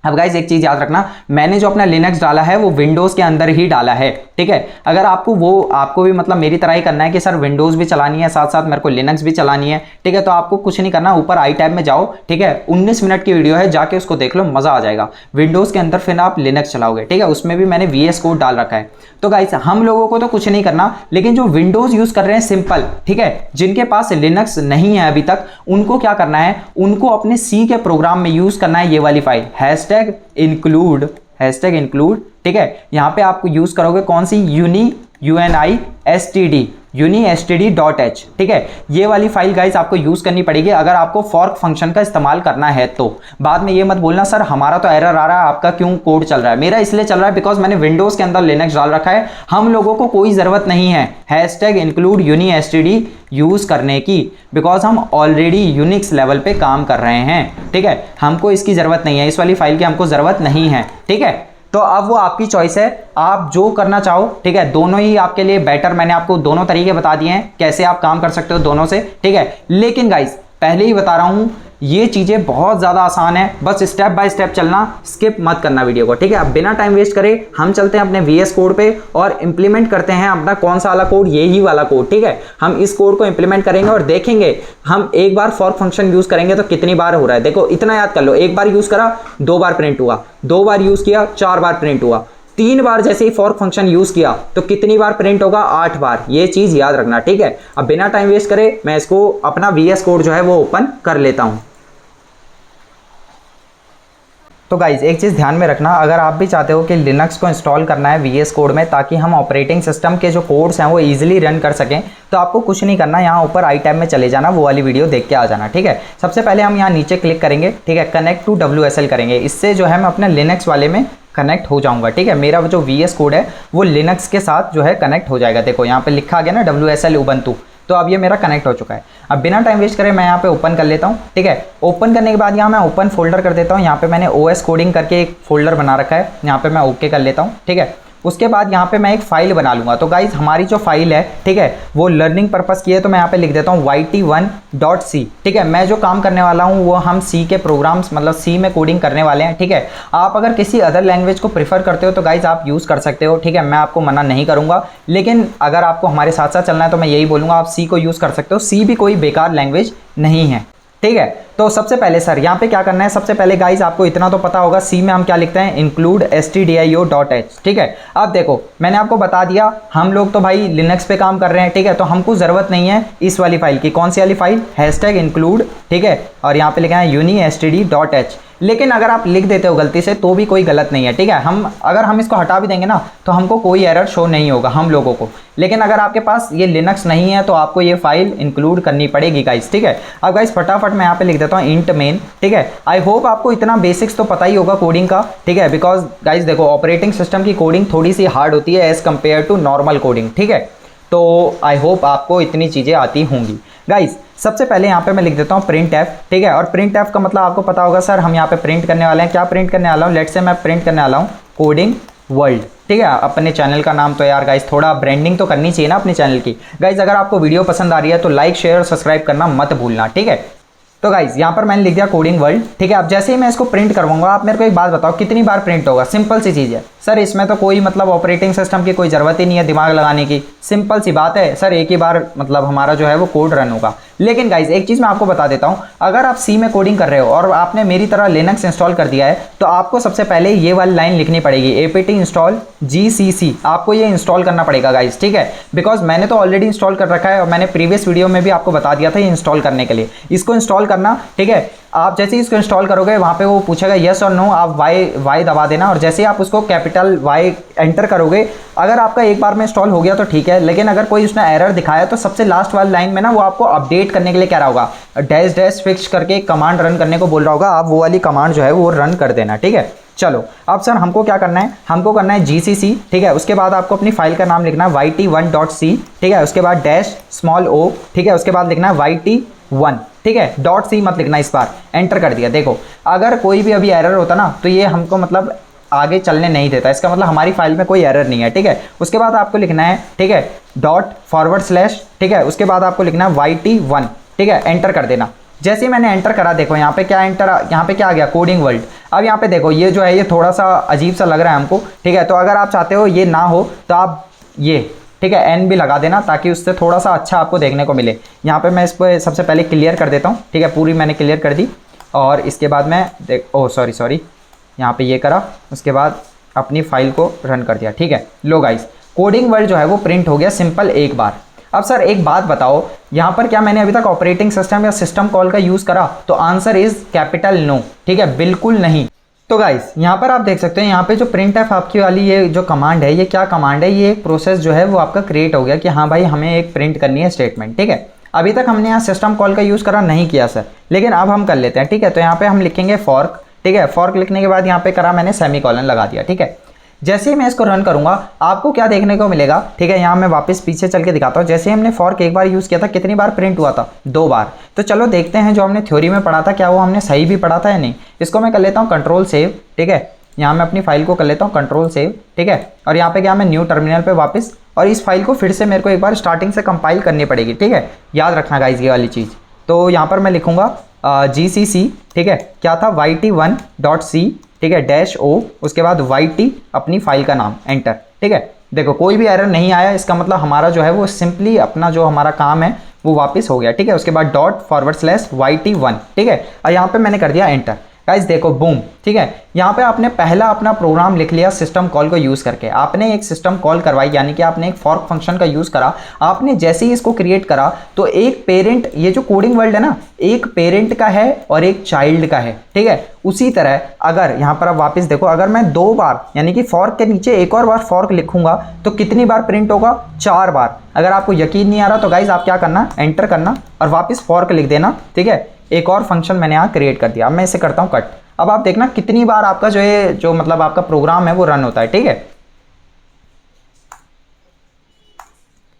अब गाइज एक चीज याद रखना, मैंने जो अपना लिनक्स डाला है वो विंडोज के अंदर ही डाला है, ठीक है। अगर आपको भी मतलब मेरी तरह ही करना है कि सर विंडोज भी चलानी है, साथ साथ मेरे को लिनक्स भी चलानी है, ठीक है, तो आपको कुछ नहीं करना, ऊपर आई टैब में जाओ, ठीक है, 19 मिनट की वीडियो है, जाके उसको देख लो, मजा आ जाएगा। विंडोज के अंदर फिर आप लिनक्स चलाओगे, ठीक है, उसमें भी मैंने VS कोड डाल रखा है। तो गाइज हम लोगों को तो कुछ नहीं करना, लेकिन जो विंडोज यूज कर रहे हैं सिंपल, ठीक है, जिनके पास लिनक्स नहीं है अभी तक, उनको क्या करना है, उनको अपने सी के प्रोग्राम में यूज करना है ये वाली फाइल #include, ठीक है। यहां पे आप यूज करोगे कौन सी, unistd.h, ठीक है। ये वाली फाइल गाइस आपको यूज करनी पड़ेगी अगर आपको फॉर्क फंक्शन का इस्तेमाल करना है। तो बाद में ये मत बोलना सर हमारा तो एरर आ रहा है, आपका क्यों कोड चल रहा है। मेरा इसलिए चल रहा है बिकॉज मैंने विंडोज के अंदर लिनक्स डाल रखा है। हम लोगों को कोई जरूरत नहीं है #include unistd यूज करने की, बिकॉज हम ऑलरेडी यूनिक्स लेवल पे काम कर रहे हैं, ठीक है। हमको इसकी जरूरत नहीं है, इस वाली फाइल की हमको जरूरत नहीं है, ठीक है। तो अब वो आपकी चॉइस है, आप जो करना चाहो, ठीक है, दोनों ही आपके लिए बेटर। मैंने आपको दोनों तरीके बता दिए हैं कैसे आप काम कर सकते हो दोनों से, ठीक है। लेकिन गाइस पहले ही बता रहा हूं ये चीजें बहुत ज्यादा आसान है, बस स्टेप बाय स्टेप चलना, स्किप मत करना वीडियो को, ठीक है। अब बिना टाइम वेस्ट करे हम चलते हैं अपने VS कोड पे और इंप्लीमेंट करते हैं अपना कौन सा वाला कोड, यही वाला कोड, ठीक है। हम इस कोड को इंप्लीमेंट करेंगे और देखेंगे हम एक बार फॉर्क फंक्शन यूज करेंगे तो कितनी बार हो रहा है। देखो इतना याद कर लो, एक बार यूज करा 2 बार प्रिंट हुआ, 2 बार यूज किया 4 बार प्रिंट हुआ, 3 बार जैसे ही फॉर्क फंक्शन यूज किया तो कितनी बार प्रिंट होगा, 8 बार। ये चीज याद रखना, ठीक है। अब बिना टाइम वेस्ट करे मैं इसको अपना VS कोड जो है वो ओपन कर लेता हूं। तो गाइज एक चीज़ ध्यान में रखना, अगर आप भी चाहते हो कि लिनक्स को इंस्टॉल करना है VS कोड में ताकि हम ऑपरेटिंग सिस्टम के जो कोड्स हैं वो इजीली रन कर सकें, तो आपको कुछ नहीं करना, यहाँ ऊपर आई टैब में चले जाना, वो वाली वीडियो देख के आ जाना, ठीक है। सबसे पहले हम यहाँ नीचे क्लिक करेंगे, ठीक है, कनेक्ट टू WSL करेंगे। इससे जो है मैं अपने लिनक्स वाले में कनेक्ट हो जाऊंगा, ठीक है। मेरा जो VS कोड है वो लिनक्स के साथ जो है कनेक्ट हो जाएगा। देखो यहाँ पे लिखा गया ना WSL उबंटू, तो अब ये मेरा कनेक्ट हो चुका है। अब बिना टाइम वेस्ट करे मैं यहाँ पे ओपन कर लेता हूँ, ठीक है। ओपन करने के बाद यहाँ मैं ओपन फोल्डर कर देता हूँ। यहाँ पे मैंने OS कोडिंग करके एक फोल्डर बना रखा है, यहाँ पे मैं ओके कर लेता हूँ, ठीक है। उसके बाद यहाँ पे मैं एक फाइल बना लूंगा। तो गाइज हमारी जो फाइल है, ठीक है, वो लर्निंग पर्पस की है, तो मैं यहाँ पे लिख देता हूँ yt1.c, ठीक है। मैं जो काम करने वाला हूँ वो हम सी के प्रोग्राम्स मतलब सी में कोडिंग करने वाले हैं, ठीक है। आप अगर किसी अदर लैंग्वेज को प्रीफर करते हो तो गाइज आप यूज़ कर सकते हो, ठीक है, मैं आपको मना नहीं करूँगा। लेकिन अगर आपको हमारे साथ साथ चलना है तो मैं यही बोलूँगा आप सी को यूज़ कर सकते हो। सी भी कोई बेकार लैंग्वेज नहीं है, ठीक है। तो सबसे पहले सर यहाँ पे क्या करना है, सबसे पहले गाइज आपको इतना तो पता होगा सी में हम क्या लिखते हैं, include stdio.h, ठीक है। अब देखो मैंने आपको बता दिया हम लोग तो भाई लिनक्स पे काम कर रहे हैं, ठीक है, तो हमको ज़रूरत नहीं है इस वाली फाइल की। कौन सी वाली फाइल, #include, ठीक है, और यहाँ पे लिखा है unistd.h। लेकिन अगर आप लिख देते हो गलती से तो भी कोई गलत नहीं है, ठीक है। अगर हम इसको हटा भी देंगे ना तो हमको कोई एरर शो नहीं होगा हम लोगों को। लेकिन अगर आपके पास ये लिनक्स नहीं है तो आपको ये फाइल इंक्लूड करनी पड़ेगी गाइस, ठीक है। अब गाइस फटाफट मैं यहाँ पे लिख देता हूँ int main, ठीक है। आई होप आपको इतना बेसिक्स तो पता ही होगा कोडिंग का, ठीक है, बिकॉज गाइस देखो ऑपरेटिंग सिस्टम की कोडिंग थोड़ी सी हार्ड होती है as compare to normal coding, ठीक है। तो आई होप आपको इतनी चीज़ें आती होंगी गाइस। सबसे पहले यहाँ पे मैं लिख देता हूँ printf, ठीक है। और printf का मतलब आपको पता होगा सर हम यहाँ पे प्रिंट करने वाले हैं, क्या प्रिंट करने वाला हूँ, लेट्स से मैं प्रिंट करने वाला हूँ कोडिंग वर्ल्ड, ठीक है। अपने चैनल का नाम तो यार गाइस थोड़ा ब्रांडिंग तो करनी चाहिए ना अपने चैनल की। गाइस अगर आपको वीडियो पसंद आ रही है तो लाइक शेयर और सब्सक्राइब करना मत भूलना, ठीक है। तो गाइज यहाँ पर मैंने लिख दिया कोडिंग वर्ल्ड, ठीक है। अब जैसे ही मैं इसको प्रिंट करवाऊंगा आप मेरे को एक बात बताओ कितनी बार प्रिंट होगा। सिंपल सी चीज़ है सर, इसमें तो कोई मतलब ऑपरेटिंग सिस्टम की कोई ज़रूरत ही नहीं है दिमाग लगाने की, सिंपल सी बात है सर, एक ही बार मतलब हमारा जो है वो कोड रन होगा। लेकिन गाइज एक चीज़ मैं आपको बता देता हूँ, अगर आप सी में कोडिंग कर रहे हो और आपने मेरी तरह लिनक्स इंस्टॉल कर दिया है तो आपको सबसे पहले ये वाली लाइन लिखनी पड़ेगी, apt install gcc, आपको ये इंस्टॉल करना पड़ेगा गाइज, ठीक है। बिकॉज मैंने तो ऑलरेडी इंस्टॉल कर रखा है और मैंने प्रीवियस वीडियो में भी आपको बता दिया था ये इंस्टॉल करने के लिए। इसको इंस्टॉल करना, ठीक है। आप जैसे ही इसको इंस्टॉल करोगे वहाँ पे वो पूछेगा यस और नो, आप वाई दबा देना और जैसे ही आप उसको कैपिटल वाई एंटर करोगे, अगर आपका एक बार में इंस्टॉल हो गया तो ठीक है। लेकिन अगर कोई उसने एरर दिखाया तो सबसे लास्ट वाली लाइन में ना वो आपको अपडेट करने के लिए कह रहा होगा, डैश फिक्स करके कमांड रन करने को बोल रहा होगा, आप वो वाली कमांड जो है वो रन कर देना, ठीक है। चलो अब सर हमको क्या करना है, हमको करना है gcc, ठीक है। उसके बाद आपको अपनी फाइल का नाम लिखना है yt1.c, ठीक है। उसके बाद -o, ठीक है। उसके बाद लिखना है yt1, ठीक है। .c मत लिखना, इस बार एंटर कर दिया। देखो अगर कोई भी अभी एरर होता ना तो ये हमको मतलब आगे चलने नहीं देता, इसका मतलब हमारी फाइल में कोई एरर नहीं है, ठीक है। उसके बाद आपको लिखना है, ठीक है, ./, ठीक है। उसके बाद आपको लिखना है yt1, ठीक है, एंटर कर देना। जैसे ही मैंने एंटर करा देखो यहाँ पे क्या आ गया, कोडिंग वर्ल्ड। अब यहाँ पे देखो ये जो है ये थोड़ा सा अजीब सा लग रहा है हमको, ठीक है। तो अगर आप चाहते हो ये ना हो तो आप ये, ठीक है, एन भी लगा देना ताकि उससे थोड़ा सा अच्छा आपको देखने को मिले। यहाँ पे मैं इसको सबसे पहले क्लियर कर देता हूँ, ठीक है, पूरी मैंने क्लियर कर दी। और इसके बाद मैं सॉरी यहाँ पे ये करा, उसके बाद अपनी फाइल को रन कर दिया, ठीक है। लो गाइस, कोडिंग वर्ल्ड जो है वो प्रिंट हो गया सिंपल एक बार। अब सर एक बात बताओ, यहाँ पर क्या मैंने अभी तक ऑपरेटिंग सिस्टम या सिस्टम कॉल का यूज़ करा? तो आंसर इज कैपिटल नो, ठीक है, बिल्कुल नहीं। तो गाइस यहाँ पर आप देख सकते हैं, यहाँ पे जो प्रिंट एफ आपकी वाली ये जो कमांड है, ये क्या कमांड है? ये एक प्रोसेस जो है वो आपका क्रिएट हो गया कि हाँ भाई हमें एक प्रिंट करनी है स्टेटमेंट, ठीक है। अभी तक हमने यहाँ सिस्टम कॉल का यूज़ करा नहीं किया सर, लेकिन अब हम कर लेते हैं, ठीक है। तो यहाँ पे हम लिखेंगे फॉर्क, ठीक है। फॉर्क लिखने के बाद यहाँ पे करा मैंने सेमीकोलन लगा दिया, ठीक है। जैसे ही मैं इसको रन करूंगा आपको क्या देखने को मिलेगा, ठीक है। यहाँ मैं वापस पीछे चल के दिखाता हूँ। जैसे हमने फॉर्क एक बार यूज़ किया था, कितनी बार प्रिंट हुआ था? 2 बार। तो चलो देखते हैं जो हमने थ्योरी में पढ़ा था क्या वो हमने सही भी पढ़ा था या नहीं। इसको मैं कर लेता हूँ कंट्रोल सेव, ठीक है। यहाँ मैं अपनी फाइल को कर लेता हूँ कंट्रोल सेव, ठीक है। और यहाँ पे क्या, मैं न्यू टर्मिनल पे वापस, और इस फाइल को फिर से मेरे को एक बार स्टार्टिंग से कंपाइल करनी पड़ेगी, ठीक है। याद रखना गाइस ये वाली चीज़। तो यहाँ पर मैं लिखूंगा GCC, ठीक है, क्या था, yt1.c, ठीक है, -o, उसके बाद yt अपनी फाइल का नाम, एंटर, ठीक है। देखो कोई भी एरर नहीं आया, इसका मतलब हमारा जो है वो सिंपली अपना जो हमारा काम है वो वापस हो गया, ठीक है। उसके बाद ./yt1, ठीक है, और यहाँ पे मैंने कर दिया एंटर। गाइस देखो बूम, ठीक है। यहाँ पे आपने पहला अपना प्रोग्राम लिख लिया सिस्टम कॉल को यूज़ करके। आपने एक सिस्टम कॉल करवाई, यानी कि आपने एक फॉर्क फंक्शन का यूज़ करा। आपने जैसे ही इसको क्रिएट करा तो एक पेरेंट, ये जो कोडिंग वर्ल्ड है ना, एक पेरेंट का है और एक चाइल्ड का है, ठीक है। उसी तरह अगर यहाँ पर आप वापस देखो, अगर मैं 2 बार यानी कि फॉर्क के नीचे एक और बार फॉर्क लिखूंगा तो कितनी बार प्रिंट होगा? 4 बार। अगर आपको यकीन नहीं आ रहा तो गाइज आप क्या करना, एंटर करना और वापस फॉर्क लिख देना, ठीक है। एक और फंक्शन मैंने यहाँ क्रिएट कर दिया। अब मैं इसे करता हूँ कट। अब आप देखना कितनी बार आपका जो है जो मतलब आपका प्रोग्राम है वो रन होता है, ठीक है।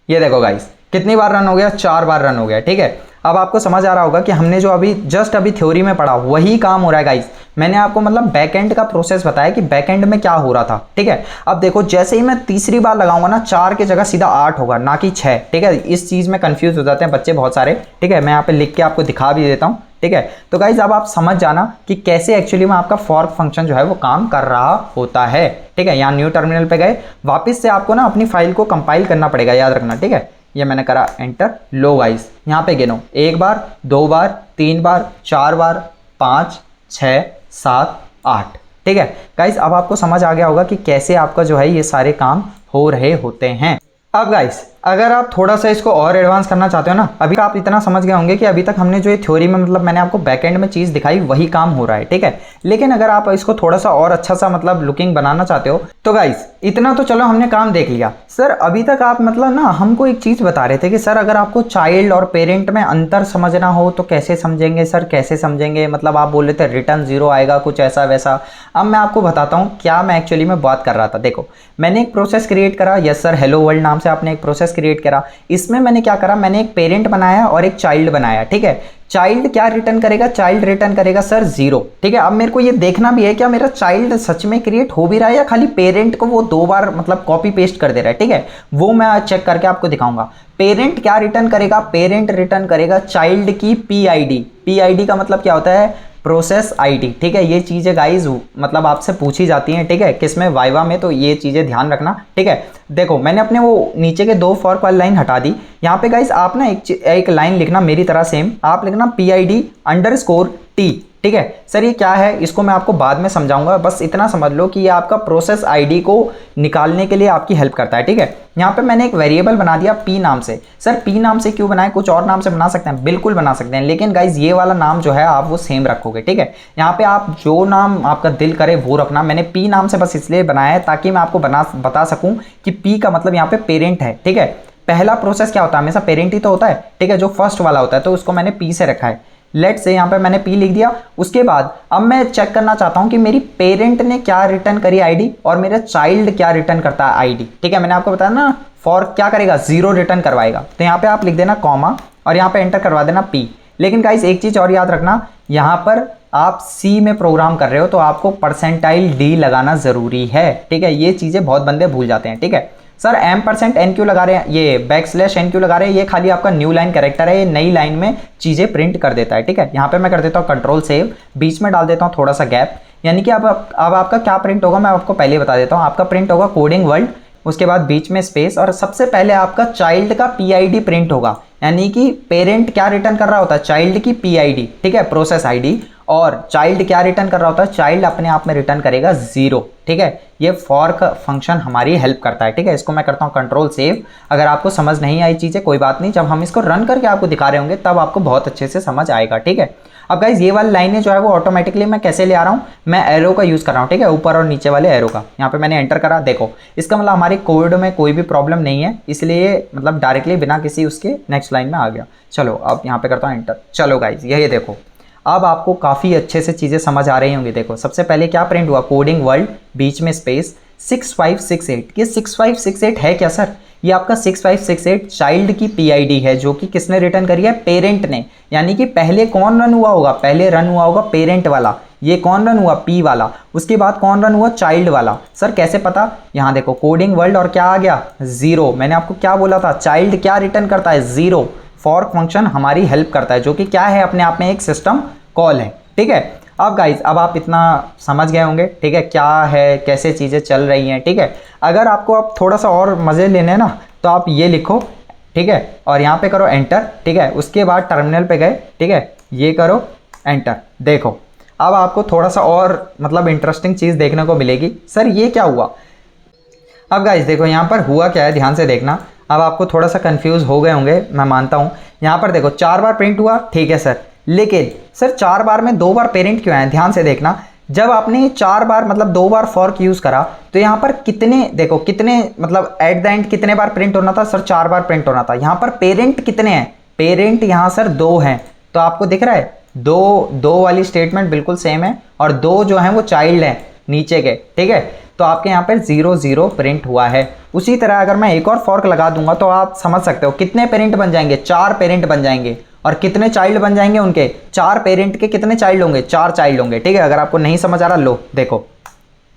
ये देखो गाइस कितनी बार रन हो गया? 4 बार रन हो गया, ठीक है। अब आपको समझ आ रहा होगा कि हमने जो अभी जस्ट अभी थ्योरी में पढ़ा वही काम हो रहा है गाइस। मैंने आपको मतलब बैकएंड का प्रोसेस बताया कि बैकएंड में क्या हो रहा था, ठीक है। अब देखो जैसे ही मैं तीसरी बार लगाऊंगा ना, 4 की जगह सीधा 8 होगा, ना कि 6, ठीक है। इस चीज में कंफ्यूज हो जाते हैं बच्चे बहुत सारे, ठीक है। मैं यहाँ पे लिख के आपको दिखा भी देता हूँ, ठीक है। तो गाइज अब आप समझ जाना कि कैसे एक्चुअली में आपका फॉर्क फंक्शन जो है वो काम कर रहा होता है, ठीक है। यहाँ न्यू टर्मिनल पे गए, वापस से आपको ना अपनी फाइल को कंपाइल करना पड़ेगा, याद रखना, ठीक है। ये मैंने करा एंटर। लो गाइस यहाँ पे गिनो, 1 बार, 2 बार, 3 बार, 4 बार, 5, 6, 7, 8, ठीक है। गाइस अब आपको समझ आ गया होगा कि कैसे आपका जो है ये सारे काम हो रहे होते हैं। अब गाइस अगर आप थोड़ा सा इसको और एडवांस करना चाहते हो ना, अभी आप इतना समझ गए होंगे कि अभी तक हमने जो ये थ्योरी में मतलब मैंने आपको बैकएंड में चीज़ दिखाई वही काम हो रहा है, ठीक है। लेकिन अगर आप इसको थोड़ा सा और अच्छा सा मतलब लुकिंग बनाना चाहते हो तो गाइस इतना तो चलो हमने काम देख लिया। सर अभी तक आप मतलब ना हमको एक चीज़ बता रहे थे कि सर अगर आपको चाइल्ड और पेरेंट में अंतर समझना हो तो कैसे समझेंगे सर, कैसे समझेंगे? मतलब आप बोल रहे थे रिटर्न 0 आएगा, कुछ ऐसा वैसा। अब मैं आपको बताता हूँ क्या मैं एक्चुअली में बात कर रहा था। देखो मैंने एक प्रोसेस क्रिएट करा, यस सर, हेलो वर्ल्ड नाम से आपने एक प्रोसेस क्रिएट करा। इसमें मैंने क्या करा, मैंने एक पेरेंट बनाया और एक चाइल्ड बनाया, ठीक है। चाइल्ड क्या रिटर्न करेगा? चाइल्ड रिटर्न करेगा सर 0, ठीक है। अब मेरे को ये देखना भी है क्या मेरा चाइल्ड सच में क्रिएट हो भी रहा है या खाली पेरेंट को वो 2 बार मतलब कॉपी पेस्ट कर दे रहा है, ठीक है। वो मैं चेक करके आपको दिखाऊंगा। पेरेंट क्या रिटर्न करेगा? पेरेंट रिटर्न करेगा चाइल्ड की PID। PID का मतलब क्या होता है? प्रोसेस ID, ठीक है। ये चीज़ें गाइज मतलब आपसे पूछी जाती हैं, ठीक है, किसमें, वाइवा में, तो ये चीज़ें ध्यान रखना, ठीक है। देखो मैंने अपने वो नीचे के 2 फॉर्क वाली लाइन हटा दी। यहाँ पे गाइज आप ना एक लाइन लिखना मेरी तरह सेम, आप लिखना PID_T, ठीक है। सर ये क्या है इसको मैं आपको बाद में समझाऊंगा, बस इतना समझ लो कि ये आपका प्रोसेस ID को निकालने के लिए आपकी हेल्प करता है, ठीक है। यहाँ पे मैंने एक वेरिएबल बना दिया P नाम से। सर P नाम से क्यों बनाए? कुछ और नाम से बना सकते हैं, बिल्कुल बना सकते हैं, लेकिन गाइज ये वाला नाम जो है आप वो सेम रखोगे, ठीक है। यहाँ पे आप जो नाम आपका दिल करे वो रखना। मैंने P नाम से बस इसलिए बनाया है ताकि मैं आपको बता सकूं कि P का मतलब यहाँ पे पेरेंट है, ठीक है। पहला प्रोसेस क्या होता है? हमेशा पेरेंट ही तो होता है, ठीक है, जो फर्स्ट वाला होता है, तो उसको मैंने P से रखा है। लेट से यहाँ पे मैंने P लिख दिया। उसके बाद अब मैं चेक करना चाहता हूँ कि मेरी पेरेंट ने क्या रिटर्न करी ID और मेरा चाइल्ड क्या रिटर्न करता है ID, ठीक है। मैंने आपको बताया ना फॉर क्या करेगा? 0 रिटर्न करवाएगा। तो यहाँ पे आप लिख देना कॉमा और यहाँ पे एंटर करवा देना P। लेकिन गाइस एक चीज़ और याद रखना, यहाँ पर आप C में प्रोग्राम कर रहे हो तो आपको %D लगाना ज़रूरी है, ठीक है। ये चीज़ें बहुत बंदे भूल जाते हैं, ठीक है। सर %N क्यों लगा रहे हैं? ये \N क्यों लगा रहे हैं? ये खाली आपका न्यू लाइन कैरेक्टर है, ये नई लाइन में चीज़ें प्रिंट कर देता है, ठीक है। यहाँ पे मैं कर देता हूँ कंट्रोल सेव, बीच में डाल देता हूँ थोड़ा सा गैप। यानी कि अब आपका क्या प्रिंट होगा मैं आपको पहले बता देता हूँ। आपका प्रिंट होगा कोडिंग वर्ल्ड, उसके बाद बीच में स्पेस और सबसे पहले आपका चाइल्ड का पीआईडी प्रिंट होगा, यानी कि पेरेंट क्या रिटर्न कर रहा होता है, चाइल्ड की पीआईडी, ठीक है, प्रोसेस आईडी। और चाइल्ड क्या रिटर्न कर रहा होता है, चाइल्ड अपने आप में रिटर्न करेगा 0, ठीक है। ये फॉर्क फंक्शन हमारी हेल्प करता है, ठीक है। इसको मैं करता हूँ कंट्रोल सेव। अगर आपको समझ नहीं आई चीज़ें कोई बात नहीं, जब हम इसको रन करके आपको दिखा रहे होंगे तब आपको बहुत अच्छे से समझ आएगा, ठीक है। अब गाइज ये वाली लाइनें जो है वो ऑटोमेटिकली मैं कैसे ले आ रहा हूँ, मैं एरो का यूज़ कर रहा हूँ, ठीक है, ऊपर और नीचे वाले एरो का। यहाँ पे मैंने एंटर करा, देखो इसका मतलब हमारे कोड में कोई भी प्रॉब्लम नहीं है, इसलिए मतलब डायरेक्टली बिना किसी उसके नेक्स्ट लाइन में आ गया। चलो अब यहाँ पे करता हूँ एंटर। चलो गाइज ये देखो अब आपको काफ़ी अच्छे से चीज़ें समझ आ रही होंगी। देखो सबसे पहले क्या प्रिंट हुआ, कोडिंग वर्ल्ड बीच में स्पेस 6568। ये 6568 है क्या सर, ये आपका 6568 चाइल्ड की पीआईडी है, जो कि किसने रिटर्न करी है, पेरेंट ने। यानी कि पहले कौन रन हुआ होगा, पहले रन हुआ होगा पेरेंट वाला, ये कौन रन हुआ, पी वाला। उसके बाद कौन रन हुआ, चाइल्ड वाला। सर कैसे पता, यहाँ देखो कोडिंग वर्ल्ड और क्या आ गया, 0। मैंने आपको क्या बोला था, चाइल्ड क्या रिटर्न करता है, 0। फॉर्क फंक्शन हमारी हेल्प करता है, जो कि क्या है, अपने आप में एक सिस्टम कॉल है, ठीक है। अब गाइज अब आप इतना समझ गए होंगे, ठीक है, क्या है कैसे चीज़ें चल रही हैं, ठीक है। अगर आपको अब थोड़ा सा और मज़े लेने हैं ना, तो आप ये लिखो, ठीक है, और यहाँ पे करो एंटर, ठीक है। उसके बाद टर्मिनल पे गए, ठीक है, ये करो एंटर। देखो अब आपको थोड़ा सा और मतलब इंटरेस्टिंग चीज़ देखने को मिलेगी। सर ये क्या हुआ, अब गाइज देखो यहाँ पर हुआ क्या है, ध्यान से देखना। अब आपको थोड़ा सा कंफ्यूज हो गए होंगे, मैं मानता हूँ। यहाँ पर देखो 4 बार प्रिंट हुआ, ठीक है सर, लेकिन सर 4 बार में 2 बार पेरेंट क्यों आए, ध्यान से देखना। जब आपने 4 बार मतलब 2 बार फॉर्क यूज़ करा, तो यहाँ पर कितने देखो कितने मतलब एट द एंड कितने बार प्रिंट होना था, सर 4 बार प्रिंट होना था। यहाँ पर पेरेंट कितने हैं, पेरेंट यहाँ सर 2 हैं, तो आपको दिख रहा है 2 वाली स्टेटमेंट बिल्कुल सेम है, और 2 जो हैं वो चाइल्ड हैं नीचे के, ठीक है। तो आपके यहाँ पर 0 प्रिंट हुआ है। उसी तरह अगर मैं एक और फॉर्क लगा दूंगा तो आप समझ सकते हो कितने पेरेंट बन जाएंगे, 4 पेरेंट बन जाएंगे। और कितने चाइल्ड बन जाएंगे उनके, 4 पेरेंट के कितने चाइल्ड होंगे, 4 चाइल्ड होंगे, ठीक है। अगर आपको नहीं समझ आ रहा, लो देखो,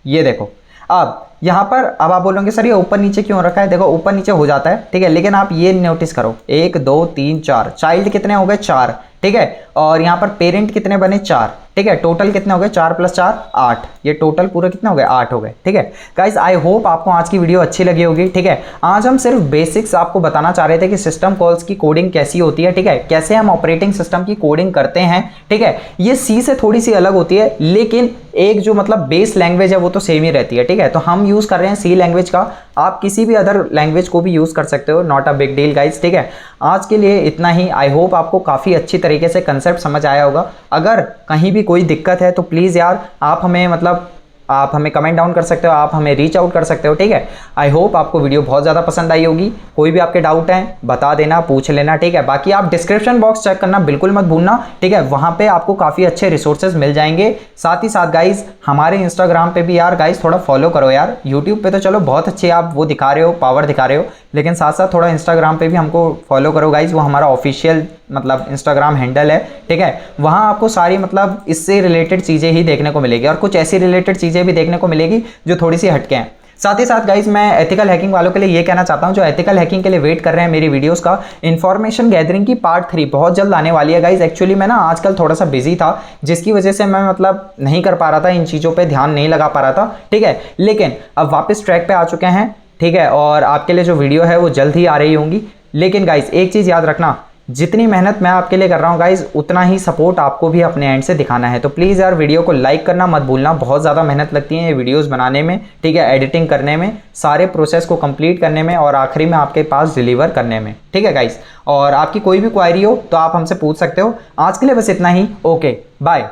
ये देखो। अब यहाँ पर अब आप बोलोगे सर ये ऊपर नीचे क्यों रखा है, देखो ऊपर नीचे हो जाता है, ठीक है, लेकिन आप ये नोटिस करो 1 2 3 4 चाइल्ड कितने हो गए, 4, ठीक है। और यहाँ पर पेरेंट कितने बने, 4, ठीक है। टोटल कितने हो गए, 4 + 4 8, ये टोटल पूरे कितने हो गए, 8 हो गए, ठीक है। गाइस आई होप आपको आज की वीडियो अच्छी लगी होगी, ठीक है। आज हम सिर्फ बेसिक्स आपको बताना चाह रहे थे कि सिस्टम कॉल्स की कोडिंग कैसी होती है, ठीक है, कैसे हम ऑपरेटिंग सिस्टम की कोडिंग करते हैं, ठीक है। ये सी से थोड़ी सी अलग होती है, लेकिन एक जो मतलब बेस लैंग्वेज है वो तो सेम ही रहती है, ठीक है। तो हम यूज़ कर रहे हैं सी लैंग्वेज का, आप किसी भी अदर लैंग्वेज को भी यूज़ कर सकते हो, not a big deal guys, ठीक है। आज के लिए इतना ही। आई होप आपको काफ़ी अच्छी तरीके से कंसेप्ट समझ आया होगा। अगर कहीं भी कोई दिक्कत है तो प्लीज़ यार आप हमें कमेंट डाउन कर सकते हो, आप हमें रीच आउट कर सकते हो, ठीक है। आई होप आपको वीडियो बहुत ज़्यादा पसंद आई होगी। कोई भी आपके डाउट हैं बता देना, पूछ लेना, ठीक है। बाकी आप डिस्क्रिप्शन बॉक्स चेक करना बिल्कुल मत भूलना, ठीक है, वहाँ पे आपको काफ़ी अच्छे रिसोर्सेज मिल जाएंगे। साथ ही साथ गाइज हमारे इंस्टाग्राम पे भी यार गाइज थोड़ा फॉलो करो यार। यूट्यूब पे तो चलो बहुत अच्छे आप वो दिखा रहे हो, पावर दिखा रहे हो, लेकिन साथ साथ थोड़ा इंस्टाग्राम पे भी हमको फॉलो करो गाइज। वो हमारा ऑफिशियल मतलब इंस्टाग्राम हैंडल है, ठीक है। वहाँ आपको सारी मतलब इससे रिलेटेड चीज़ें ही देखने को मिलेगी, और कुछ ऐसी रिलेटेड चीज़ें भी देखने को मिलेगी जो थोड़ी सी हटके हैं। साथ ही साथ गाइज मैं एथिकल हैकिंग वालों के लिए ये कहना चाहता हूँ, जो एथिकल हैकिंग के लिए वेट कर रहे हैं मेरी वीडियोस का, इन्फॉर्मेशन गैदरिंग की पार्ट 3 बहुत जल्द आने वाली है गाइज। एक्चुअली मैं ना आजकल थोड़ा सा बिजी था, जिसकी वजह से मैं मतलब नहीं कर पा रहा था, इन चीज़ों पे ध्यान नहीं लगा पा रहा था, ठीक है। लेकिन अब वापस ट्रैक पे आ चुके हैं, ठीक है, और आपके लिए जो वीडियो है वो जल्द ही आ रही होंगी। लेकिन गाइज एक चीज़ याद रखना, जितनी मेहनत मैं आपके लिए कर रहा हूँ गाइज, उतना ही सपोर्ट आपको भी अपने एंड से दिखाना है। तो प्लीज़ यार वीडियो को लाइक करना मत भूलना, बहुत ज़्यादा मेहनत लगती है ये वीडियोस बनाने में, ठीक है, एडिटिंग करने में, सारे प्रोसेस को कंप्लीट करने में, और आखिरी में आपके पास डिलीवर करने में, ठीक है गाइज। और आपकी कोई भी क्वायरी हो तो आप हमसे पूछ सकते हो। आज के लिए बस इतना ही, ओके बाय।